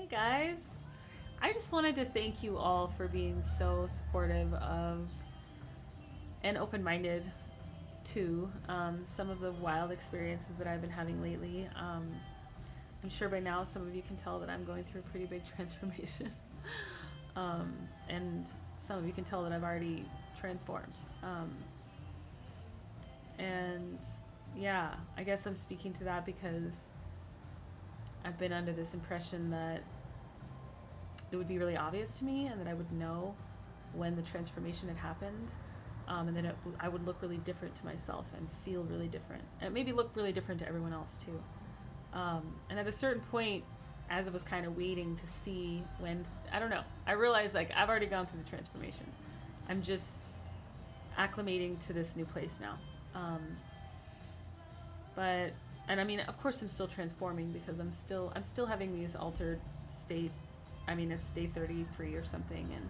guys. I just wanted to thank you all for being so supportive of and open minded to some of the wild experiences that I've been having lately. I'm sure by now some of you can tell that I'm going through a pretty big transformation. um, and some of you can tell that I've already transformed. And yeah, I guess I'm speaking to that because I've been under this impression that it would be really obvious to me and that I would know when the transformation had happened. And then I would look really different to myself and feel really different. And maybe look really different to everyone else too. And at a certain point, as I was kind of waiting to see when, I don't know, I realized like I've already gone through the transformation. I'm just acclimating to this new place now. But and I mean, of course, I'm still transforming because I'm still having these altered state. I mean, it's day 33 or something, and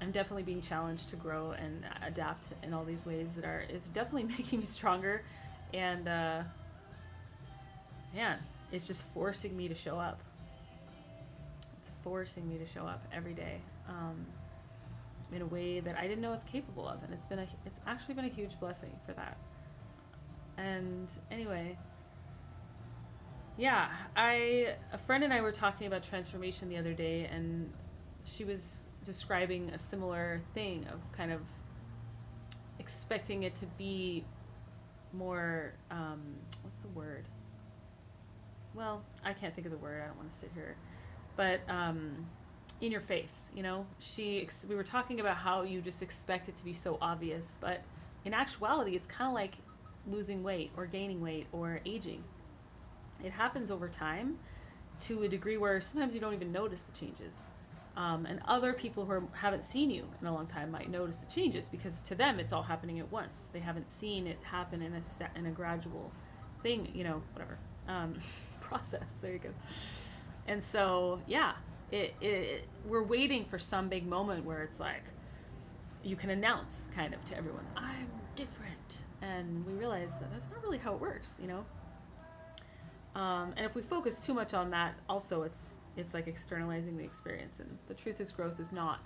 I'm definitely being challenged to grow and adapt in all these ways that are is definitely making me stronger, and man, it's just forcing me to show up. It's forcing me to show up every day in a way that I didn't know I was capable of, and it's actually been a huge blessing for that. And anyway, yeah, I a friend and I were talking about transformation the other day, and she was describing a similar thing of kind of expecting it to be more what's the word? Well, I can't think of the word. I don't want to sit here, but in your face. We were talking about how you just expect it to be so obvious, but in actuality, it's kind of like losing weight or gaining weight or aging. It happens over time to a degree where sometimes you don't even notice the changes. And other people who haven't seen you in a long time might notice the changes because to them it's all happening at once. They haven't seen it happen in a gradual thing, whatever process. There you go. And so yeah, we're waiting for some big moment where it's like you can announce kind of to everyone, I'm different, and we realize that that's not really how it works. And if we focus too much on that, also it's like externalizing the experience. And the truth is, growth is not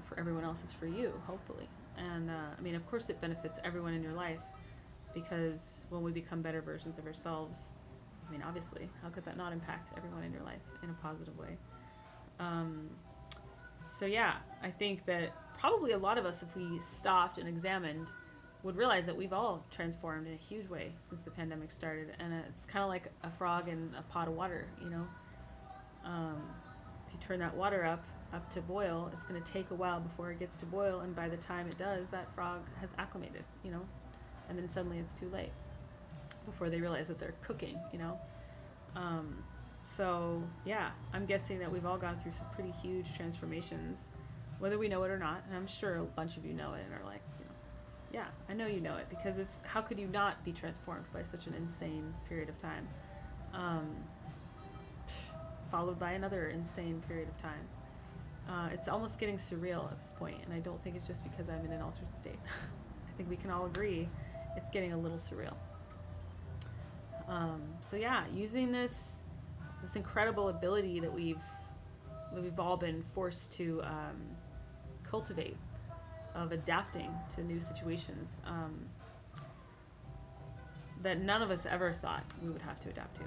for everyone else; it's for you, hopefully. And I mean, of course, it benefits everyone in your life because when we become better versions of ourselves, I mean, obviously, how could that not impact everyone in your life in a positive way? Um, so yeah, I think that probably a lot of us, if we stopped and examined, would realize that we've all transformed in a huge way since the pandemic started, and it's kind of like a frog in a pot of water. Um, if you turn that water up to boil, it's going to take a while before it gets to boil, and by the time it does, that frog has acclimated. And then suddenly it's too late before they realize that they're cooking. Um, so yeah, I'm guessing that we've all gone through some pretty huge transformations, whether we know it or not. And I'm sure a bunch of you know it and are like, yeah, I know you know it because it's how could you not be transformed by such an insane period of time, um, followed by another insane period of time. It's almost getting surreal at this point, and I don't think it's just because I'm in an altered state. I think we can all agree it's getting a little surreal. So yeah, using this incredible ability that we've all been forced to cultivate of adapting to new situations that none of us ever thought we would have to adapt to.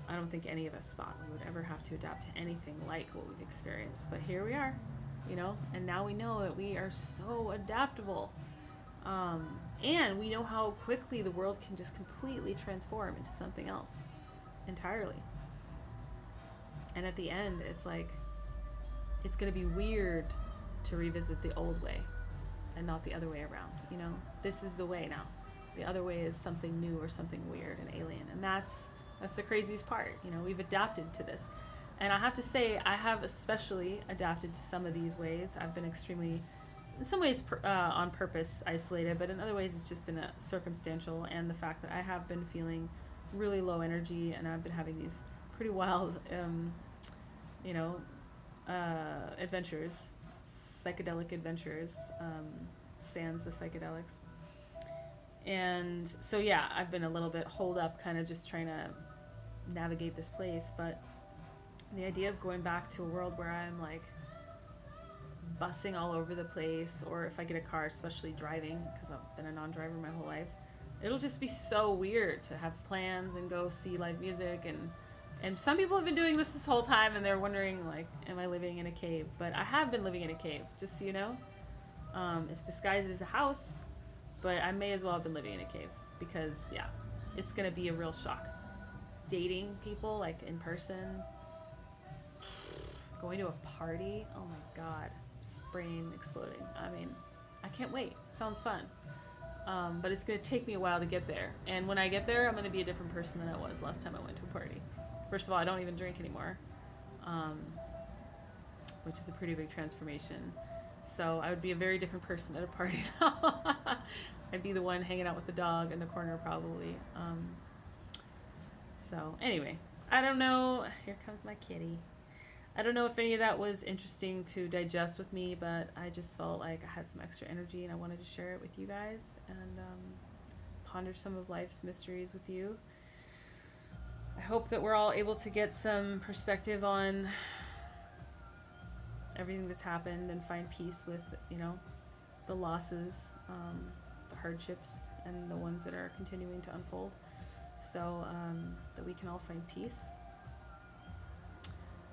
I don't think any of us thought we would ever have to adapt to anything like what we've experienced. But here we are, and now we know that we are so adaptable. And we know how quickly the world can just completely transform into something else entirely. And at the end, it's like, it's going to be weird to revisit the old way and not the other way around. This is the way now. The other way is something new or something weird and alien. And that's the craziest part. We've adapted to this. And I have to say, I have especially adapted to some of these ways. I've been extremely, in some ways, on purpose isolated, but in other ways, it's just been circumstantial. And the fact that I have been feeling really low energy, and I've been having these pretty wild, adventures, psychedelic adventures, sans the psychedelics. And so, yeah, I've been a little bit holed up, kind of just trying to navigate this place. But the idea of going back to a world where I'm like bussing all over the place, or if I get a car, especially driving, because I've been a non-driver my whole life, it'll just be so weird to have plans and go see live music. And some people have been doing this whole time, and they're wondering, like, am I living in a cave? But I have been living in a cave, just so you know. It's disguised as a house, but I may as well have been living in a cave, because yeah, it's gonna be a real shock. Dating people like in person, going to a party, oh my god, just brain exploding. I mean, I can't wait. Sounds fun. But it's gonna take me a while to get there, and when I get there, I'm gonna be a different person than I was last time I went to a party. First of all, I don't even drink anymore, which is a pretty big transformation. So I would be a very different person at a party now. I'd be the one hanging out with the dog in the corner probably. So anyway, I don't know. Here comes my kitty. I don't know if any of that was interesting to digest with me, but I just felt like I had some extra energy and I wanted to share it with you guys and ponder some of life's mysteries with you. I hope that we're all able to get some perspective on everything that's happened and find peace with, you know, the losses, the hardships, and the ones that are continuing to unfold, so that we can all find peace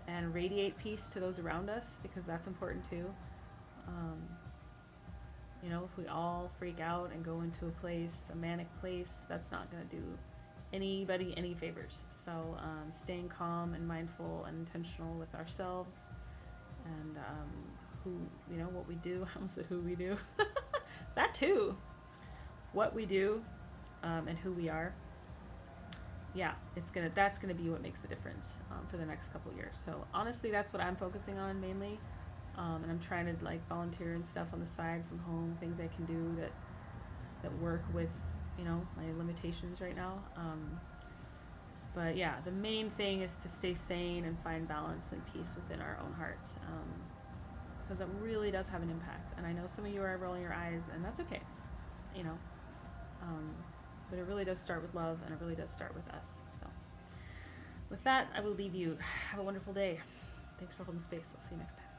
and radiate peace to those around us, because that's important too. You know, if we all freak out and go into a place, a manic place, that's not going to do anybody any favors. So staying calm and mindful and intentional with ourselves and who, you know, what we do. I almost said who we do. That too. What we do and who we are. Yeah, that's gonna be what makes the difference for the next couple years. So honestly, that's what I'm focusing on mainly, and I'm trying to like volunteer and stuff on the side from home, things I can do that work with, you know, my limitations right now. But yeah, the main thing is to stay sane and find balance and peace within our own hearts, because it really does have an impact. And I know some of you are rolling your eyes, and that's okay, you know. But it really does start with love, and it really does start with us. So with that, I will leave you. Have a wonderful day. Thanks for holding space. I'll see you next time.